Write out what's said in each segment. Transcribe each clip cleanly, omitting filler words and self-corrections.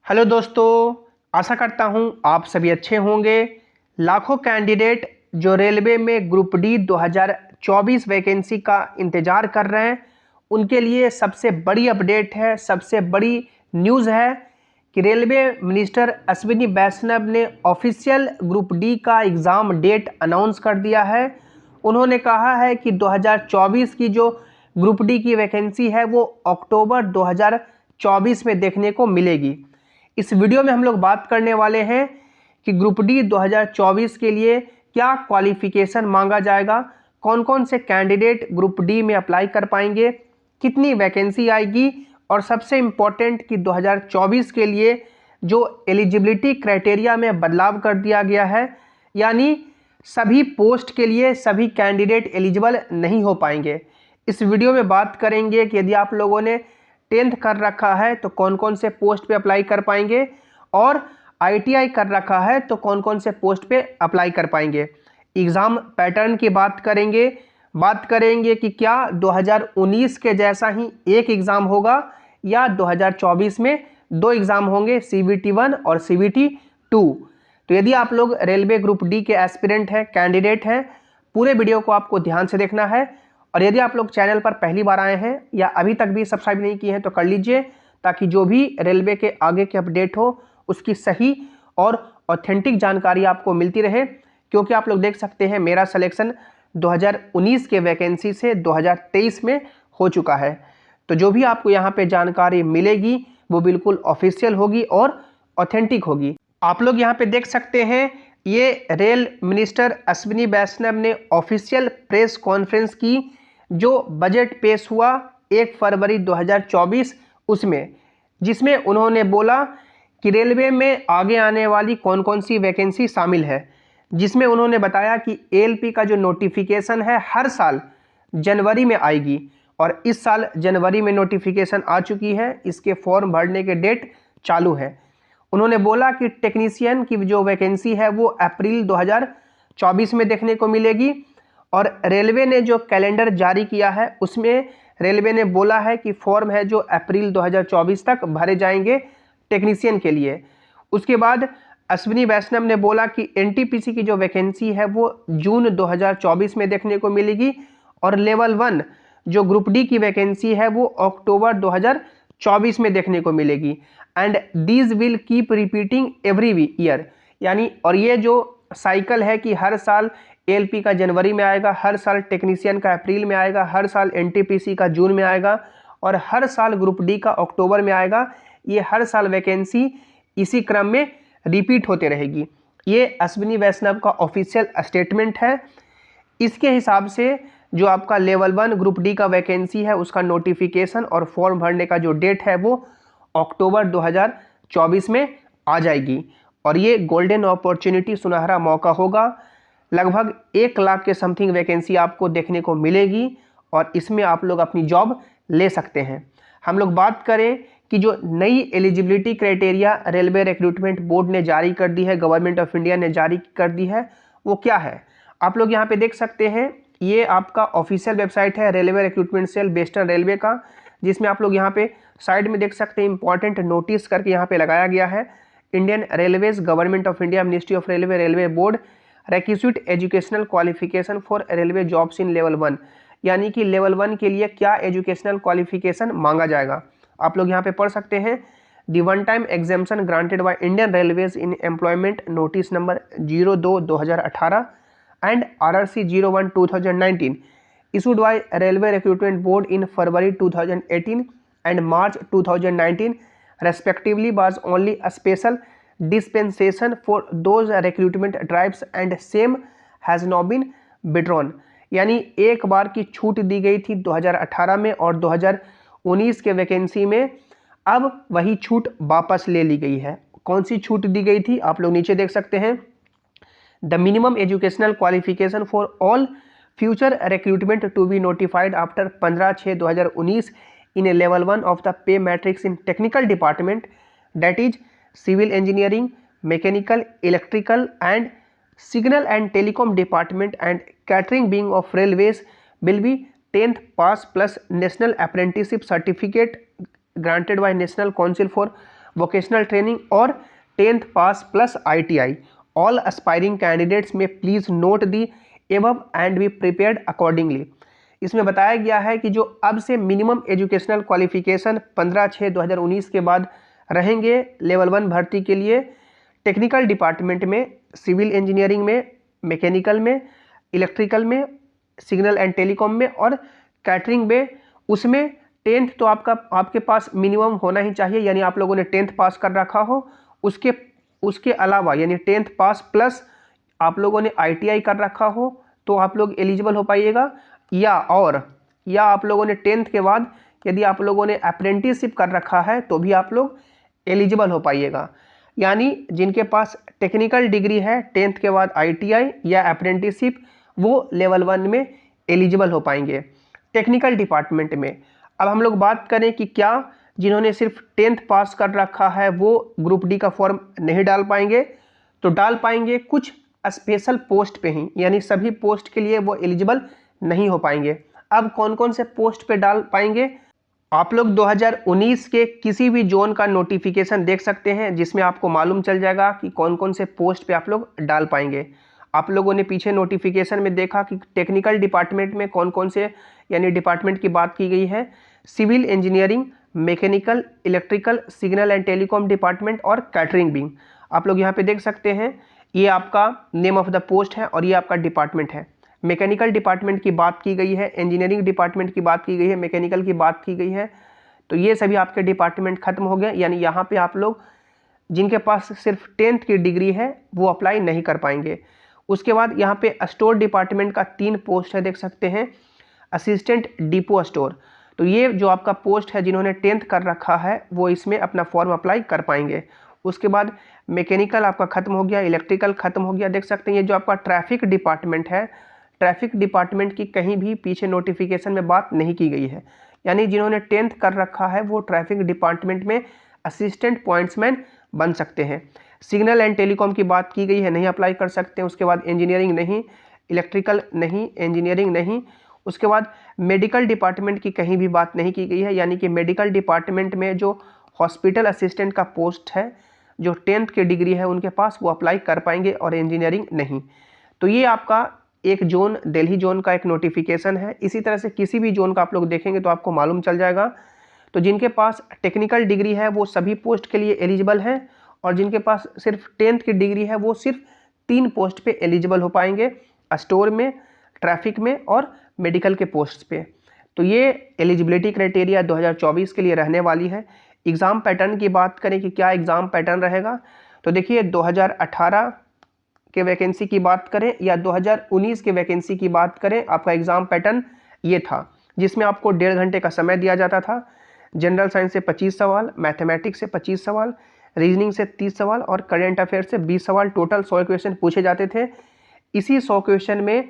Hello दोस्तों, आशा करता हूं आप सभी अच्छे होंगे। लाखों कैंडिडेट जो रेलवे में ग्रुप डी 2024 वैकेंसी का इंतज़ार कर रहे हैं, उनके लिए सबसे बड़ी अपडेट है, सबसे बड़ी न्यूज़ है कि रेलवे मिनिस्टर अश्विनी वैष्णव ने ऑफिशियल ग्रुप डी का एग्ज़ाम डेट अनाउंस कर दिया है। उन्होंने कहा है कि 2024 की जो ग्रुप डी की वैकेंसी है वो अक्टूबर 2024 में देखने को मिलेगी। इस वीडियो में हम लोग बात करने वाले हैं कि ग्रुप डी 2024 के लिए क्या क्वालिफिकेशन मांगा जाएगा, कौन कौन से कैंडिडेट ग्रुप डी में अप्लाई कर पाएंगे, कितनी वैकेंसी आएगी और सबसे इम्पोर्टेंट कि 2024 के लिए जो एलिजिबिलिटी क्राइटेरिया में बदलाव कर दिया गया है, यानी सभी पोस्ट के लिए सभी कैंडिडेट एलिजिबल नहीं हो पाएंगे। इस वीडियो में बात करेंगे कि यदि आप लोगों ने 10th कर रखा है तो कौन कौन से पोस्ट पे अप्लाई कर पाएंगे और ITI कर रखा है तो कौन कौन से पोस्ट पे अप्लाई कर पाएंगे। एग्ज़ाम पैटर्न की बात करेंगे कि क्या 2019 के जैसा ही एक एग्ज़ाम होगा या 2024 में दो एग्ज़ाम होंगे, CBT 1 और CBT 2। तो यदि आप लोग रेलवे ग्रुप डी के एस्पिरेंट हैं, कैंडिडेट हैं, पूरे वीडियो को आपको ध्यान से देखना है। और यदि आप लोग चैनल पर पहली बार आए हैं या अभी तक भी सब्सक्राइब नहीं किए हैं तो कर लीजिए, ताकि जो भी रेलवे के आगे के अपडेट हो उसकी सही और ऑथेंटिक जानकारी आपको मिलती रहे। क्योंकि आप लोग देख सकते हैं मेरा सिलेक्शन 2019 के वैकेंसी से 2023 में हो चुका है। तो जो भी आपको यहाँ पे जानकारी मिलेगी वो बिल्कुल ऑफिशियल होगी और ऑथेंटिक होगी। आप लोग यहाँ पे देख सकते हैं, ये रेल मिनिस्टर अश्विनी वैष्णव ने ऑफिशियल प्रेस कॉन्फ्रेंस की जो बजट पेश हुआ 1 फरवरी 2024 उसमें, जिसमें उन्होंने बोला कि रेलवे में आगे आने वाली कौन कौन सी वैकेंसी शामिल है। जिसमें उन्होंने बताया कि ALP का जो नोटिफिकेशन है हर साल जनवरी में आएगी और इस साल जनवरी में नोटिफिकेशन आ चुकी है, इसके फॉर्म भरने के डेट चालू है। उन्होंने बोला कि टेक्नीशियन की जो वैकेंसी है वो अप्रैल 2024 में देखने को मिलेगी और रेलवे ने जो कैलेंडर जारी किया है उसमें रेलवे ने बोला है कि फॉर्म है जो अप्रैल 2024 तक भरे जाएंगे टेक्नीशियन के लिए। उसके बाद अश्विनी वैष्णव ने बोला कि NTPC की जो वैकेंसी है वो जून 2024 में देखने को मिलेगी और लेवल 1 जो ग्रुप डी की वैकेंसी है वो अक्टूबर 2024 में देखने को मिलेगी। And these will keep repeating every year, यानी और ये जो साइकिल है कि हर साल ALP का जनवरी में आएगा, हर साल टेक्नीशियन का अप्रैल में आएगा, हर साल NTPC का जून में आएगा और हर साल ग्रुप डी का अक्टूबर में आएगा। ये हर साल वैकेंसी इसी क्रम में रिपीट होते रहेगी। ये अश्विनी वैष्णव का ऑफिशियल स्टेटमेंट है। इसके हिसाब से जो आपका लेवल 1 ग्रुप डी का वैकेंसी है उसका नोटिफिकेशन और फॉर्म भरने का जो डेट है वो अक्टूबर 2024 में आ जाएगी और ये गोल्डन अपॉर्चुनिटी, सुनहरा मौका होगा। लगभग 1 लाख के समथिंग वैकेंसी आपको देखने को मिलेगी और इसमें आप लोग अपनी जॉब ले सकते हैं। हम लोग बात करें कि जो नई eligibility criteria railway recruitment board ने जारी कर दी है, गवर्नमेंट ऑफ इंडिया ने जारी कर दी है, वो क्या है आप लोग यहाँ पे देख सकते हैं। ये आपका ऑफिशियल वेबसाइट है railway recruitment cell western railway का, जिसमें आप लोग यहाँ पे साइड में देख सकते हैं इंपॉर्टेंट नोटिस करके यहाँ पे लगाया गया है। Indian railways, government of India, ministry of railway, railway board, requisite educational qualification for railway jobs in level 1, यानी कि लेवल 1 के लिए क्या एजुकेशनल क्वालिफिकेशन मांगा जाएगा। आप लोग यहाँ पे पढ़ सकते हैं, the one time exemption granted by Indian Railways in employment notice number 02/2018 and RRC 01/2019 issued by Railway Recruitment Board in February 2018 and March 2019 respectively was only a special dispensation for those recruitment drives and same has now been withdrawn। यानी एक बार की छूट दी गई थी 2018 में और 2019 के vacancy में, अब वही छूट वापस ले ली गई है। कौन सी छूट दी गई थी आप लोग नीचे देख सकते हैं। The minimum educational qualification for all future recruitment to be notified after 15/6/2019 in a level 1 of the pay matrix in technical department, that is civil engineering, mechanical, electrical and signal and telecom department and catering being of railways will be 10th pass plus national apprenticeship certificate granted by National Council for vocational training और 10th pass plus ITI। All aspiring candidates में please note the above and be prepared accordingly. इसमें बताया गया है कि जो अब से मिनिमम एजुकेशनल क्वालिफिकेशन 15/6/2019 के बाद रहेंगे लेवल 1 भर्ती के लिए, टेक्निकल डिपार्टमेंट में, सिविल इंजीनियरिंग में, मैकेनिकल में, इलेक्ट्रिकल में, सिग्नल एंड टेलीकॉम में और कैटरिंग में, उसमें 10th तो आपके पास मिनिमम होना ही चाहिए, यानी आप लोगों ने 10th पास कर रखा हो। उसके अलावा यानी 10th पास प्लस आप लोगों ने ITI कर रखा हो तो आप लोग एलिजिबल हो पाइएगा, या आप लोगों ने 10th के बाद यदि आप लोगों ने अप्रेंटिसशिप कर रखा है तो भी आप लोग एलिजिबल हो पाइएगा। यानी जिनके पास टेक्निकल डिग्री है 10th के बाद ITI या अप्रेंटिसशिप, वो लेवल 1 में एलिजिबल हो पाएंगे टेक्निकल डिपार्टमेंट में। अब हम लोग बात करें कि क्या जिन्होंने सिर्फ 10th पास कर रखा है वो ग्रुप डी का फॉर्म नहीं डाल पाएंगे? तो डाल पाएंगे कुछ स्पेशल पोस्ट पे ही, यानी सभी पोस्ट के लिए वो एलिजिबल नहीं हो पाएंगे। अब कौन कौन से पोस्ट पे डाल पाएंगे? आप लोग 2019 के किसी भी जोन का नोटिफिकेशन देख सकते हैं जिसमें आपको मालूम चल जाएगा कि कौन कौन से पोस्ट पे आप लोग डाल पाएंगे। आप लोगों ने पीछे नोटिफिकेशन में देखा कि टेक्निकल डिपार्टमेंट में कौन कौन से यानी डिपार्टमेंट की बात की गई है, civil engineering, mechanical, electrical, signal and telecom department और कैटरिंग विंग। आप लोग यहाँ पे देख सकते हैं, ये आपका नेम ऑफ द पोस्ट है और ये आपका डिपार्टमेंट है। मैकेनिकल डिपार्टमेंट की बात की गई है, इंजीनियरिंग डिपार्टमेंट की बात की गई है, मैकेनिकल की बात की गई है। तो ये सभी आपके डिपार्टमेंट खत्म हो गए, यानी यहाँ पे आप लोग जिनके पास सिर्फ 10th की डिग्री है वो अप्लाई नहीं कर पाएंगे। उसके बाद यहाँ पे स्टोर डिपार्टमेंट का 3 पोस्ट है, देख सकते हैं, असिस्टेंट डिपो स्टोर। तो ये जो आपका पोस्ट है जिन्होंने 10th कर रखा है वो इसमें अपना फॉर्म अप्लाई कर पाएंगे। उसके बाद मैकेनिकल आपका खत्म हो गया, इलेक्ट्रिकल खत्म हो गया। देख सकते हैं ये जो आपका ट्रैफिक डिपार्टमेंट है, ट्रैफिक डिपार्टमेंट की कहीं भी पीछे नोटिफिकेशन में बात नहीं की गई है, यानी जिन्होंने 10th कर रखा है वो ट्रैफिक डिपार्टमेंट में असिस्टेंट पॉइंट्समैन बन सकते हैं। सिग्नल एंड टेलीकॉम की बात की गई है, नहीं अप्लाई कर सकते हैं। उसके बाद इंजीनियरिंग नहीं, इलेक्ट्रिकल नहीं, इंजीनियरिंग नहीं। उसके बाद मेडिकल डिपार्टमेंट की कहीं भी बात नहीं की गई है, यानी कि मेडिकल डिपार्टमेंट में जो हॉस्पिटल असिस्टेंट का पोस्ट है, जो 10th की डिग्री है उनके पास वो अप्लाई कर पाएंगे और इंजीनियरिंग नहीं। तो ये आपका एक जोन, दिल्ली जोन का एक नोटिफिकेशन है। इसी तरह से किसी भी जोन का आप लोग देखेंगे तो आपको मालूम चल जाएगा। तो जिनके पास टेक्निकल डिग्री है वो सभी पोस्ट के लिए एलिजिबल हैं, और जिनके पास सिर्फ 10th की डिग्री है वो सिर्फ 3 पोस्ट पे एलिजिबल हो पाएंगे, स्टोर में, ट्रैफिक में और मेडिकल के पोस्ट पे। तो ये एलिजिबिलिटी क्राइटेरिया 2024 के लिए रहने वाली है। एग्ज़ाम पैटर्न की बात करें कि क्या एग्ज़ाम पैटर्न रहेगा, तो देखिए 2018 के वैकेंसी की बात करें या 2019 के वैकेंसी की बात करें, आपका एग्ज़ाम पैटर्न ये था जिसमें आपको 1.5 घंटे का समय दिया जाता था। जनरल साइंस से 25 सवाल, मैथमेटिक्स से 25 सवाल, रीजनिंग से 30 सवाल और करेंट अफेयर से 20 सवाल, टोटल 100 क्वेश्चन पूछे जाते थे। इसी 100 क्वेश्चन में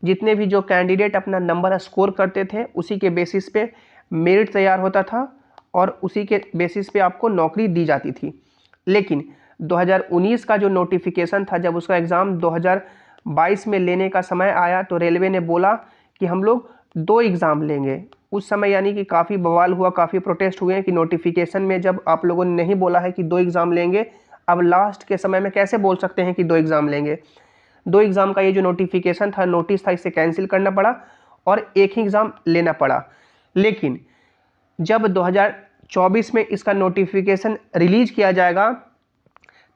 जितने भी जो कैंडिडेट अपना नंबर स्कोर करते थे उसी के बेसिस पे मेरिट तैयार होता था और उसी के बेसिस पे आपको नौकरी दी जाती थी। लेकिन 2019 का जो नोटिफिकेशन था, जब उसका एग्ज़ाम 2022 में लेने का समय आया तो रेलवे ने बोला कि हम लोग 2 एग्ज़ाम लेंगे। उस समय यानी कि काफ़ी बवाल हुआ, काफ़ी प्रोटेस्ट हुए कि नोटिफिकेशन में जब आप लोगों ने नहीं बोला है कि 2 एग्ज़ाम लेंगे, अब लास्ट के समय में कैसे बोल सकते हैं कि 2 एग्ज़ाम लेंगे। 2 एग्ज़ाम का ये जो नोटिफिकेशन था, नोटिस था, इसे कैंसिल करना पड़ा और एक ही एग्ज़ाम लेना पड़ा। लेकिन जब 2024 में इसका नोटिफिकेशन रिलीज किया जाएगा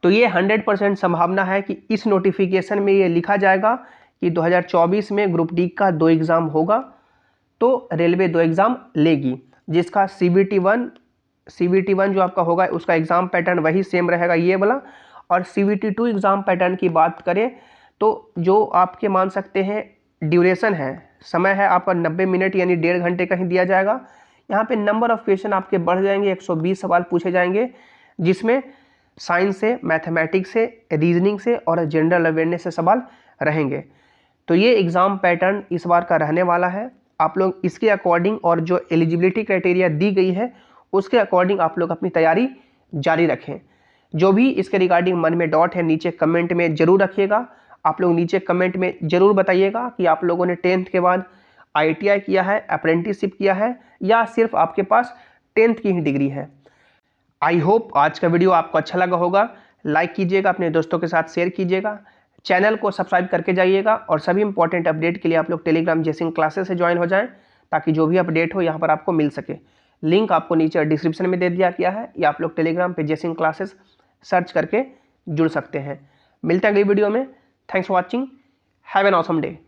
तो ये 100% संभावना है कि इस नोटिफिकेशन में ये लिखा जाएगा कि 2024 में ग्रुप डी का 2 एग्ज़ाम होगा, तो रेलवे 2 एग्ज़ाम लेगी, जिसका CVT1 जो आपका होगा उसका एग्ज़ाम पैटर्न वही सेम रहेगा ये वाला। और CVT2 एग्ज़ाम पैटर्न की बात करें तो जो आपके मान सकते हैं ड्यूरेशन है, समय है आपका 90 मिनट यानी 1.5 घंटे का ही दिया जाएगा। यहाँ पे नंबर ऑफ क्वेश्चन आपके बढ़ जाएंगे, 120 सवाल पूछे जाएंगे, जिसमें साइंस से, मैथमेटिक्स से, रीजनिंग से और जनरल अवेयरनेस से सवाल रहेंगे। तो ये एग्ज़ाम पैटर्न इस बार का रहने वाला है। आप लोग इसके अकॉर्डिंग और जो एलिजिबिलिटी क्राइटेरिया दी गई है उसके अकॉर्डिंग आप लोग अपनी तैयारी जारी रखें। जो भी इसके रिगार्डिंग मन में डाउट है नीचे कमेंट में ज़रूर रखिएगा। आप लोग नीचे कमेंट में ज़रूर बताइएगा कि आप लोगों ने 10th के बाद ITI किया है, अप्रेंटिसशिप किया है या सिर्फ आपके पास 10th की ही डिग्री है। आई होप आज का वीडियो आपको अच्छा लगा होगा। लाइक कीजिएगा, अपने दोस्तों के साथ शेयर कीजिएगा, चैनल को सब्सक्राइब करके जाइएगा और सभी इंपॉर्टेंट अपडेट के लिए आप लोग टेलीग्राम जेसिंग क्लासेस से ज्वाइन हो जाएं, ताकि जो भी अपडेट हो यहाँ पर आपको मिल सके। लिंक आपको नीचे डिस्क्रिप्शन में दे दिया गया है, या आप लोग टेलीग्राम पे जेसिंग क्लासेस सर्च करके जुड़ सकते हैं। मिलते हैं अगली वीडियो में। Thanks for watching. Have an awesome day.